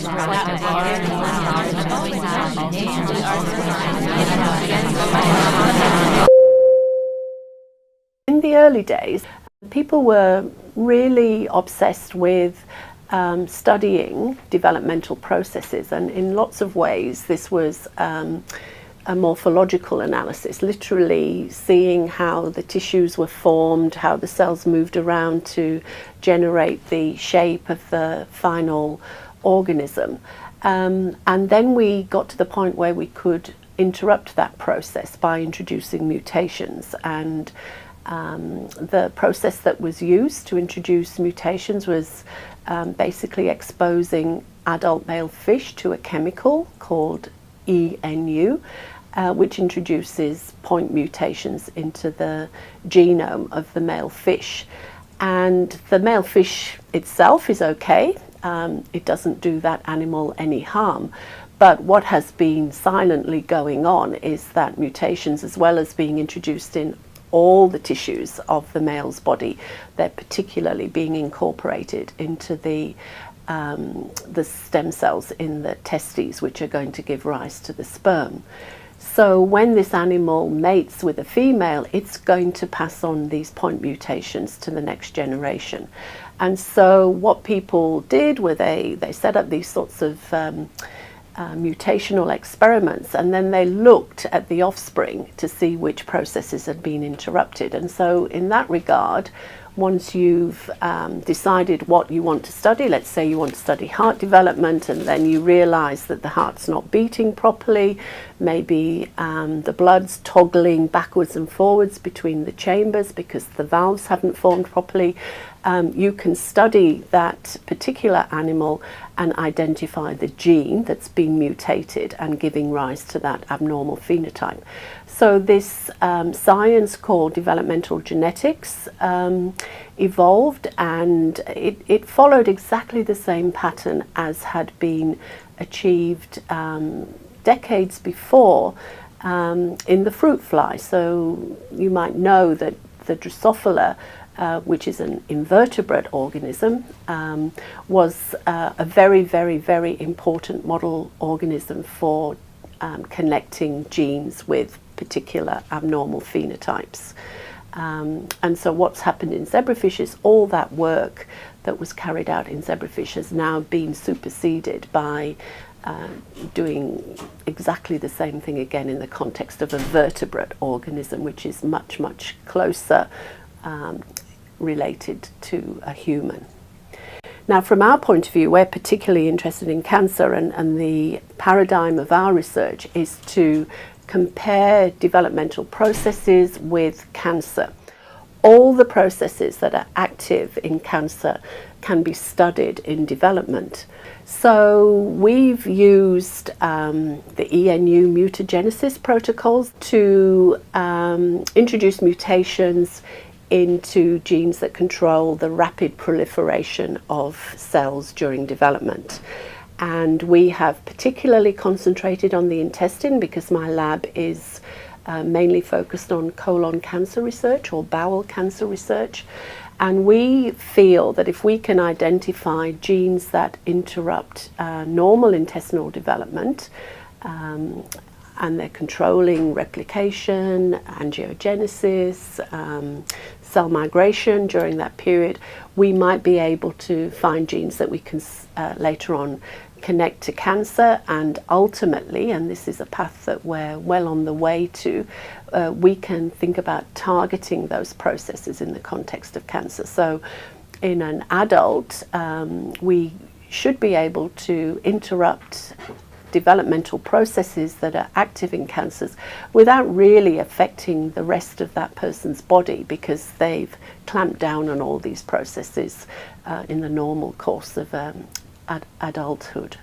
In the early days, people were really obsessed with studying developmental processes, and in lots of ways this was a morphological analysis, literally seeing how the tissues were formed, how the cells moved around to generate the shape of the final organism. And then we got to the point where we could interrupt that process by introducing mutations, and the process that was used to introduce mutations was basically exposing adult male fish to a chemical called ENU, which introduces point mutations into the genome of the male fish. And the male fish itself is okay, it doesn't do that animal any harm. But what has been silently going on is that mutations, as well as being introduced in all the tissues of the male's body, they're particularly being incorporated into the stem cells in the testes, which are going to give rise to the sperm. So when this animal mates with a female, it's going to pass on these point mutations to the next generation. And so what people did were they set up these sorts of mutational experiments, and then they looked at the offspring to see which processes had been interrupted. And so in that regard, once you've decided what you want to study, let's say you want to study heart development, and then you realize that the heart's not beating properly, maybe the blood's toggling backwards and forwards between the chambers because the valves haven't formed properly, you can study that particular animal and identify the gene that's been mutated and giving rise to that abnormal phenotype. So this science called developmental genetics evolved, and it followed exactly the same pattern as had been achieved decades before in the fruit fly. So you might know that the Drosophila, which is an invertebrate organism, was a very, very, very important model organism for connecting genes with particular abnormal phenotypes. And so what's happened in zebrafish is all that work that was carried out in zebrafish has now been superseded by doing exactly the same thing again in the context of a vertebrate organism, which is much, much closer related to a human. Now, from our point of view, we're particularly interested in cancer, and the paradigm of our research is to compare developmental processes with cancer. All the processes that are active in cancer can be studied in development. So we've used the ENU mutagenesis protocols to introduce mutations into genes that control the rapid proliferation of cells during development. And we have particularly concentrated on the intestine because my lab is mainly focused on colon cancer research or bowel cancer research. And we feel that if we can identify genes that interrupt normal intestinal development, and they're controlling replication, angiogenesis, cell migration during that period, we might be able to find genes that we can later on connect to cancer, and ultimately, and this is a path that we're well on the way to, we can think about targeting those processes in the context of cancer. So in an adult, we should be able to interrupt developmental processes that are active in cancers without really affecting the rest of that person's body, because they've clamped down on all these processes in the normal course of adulthood.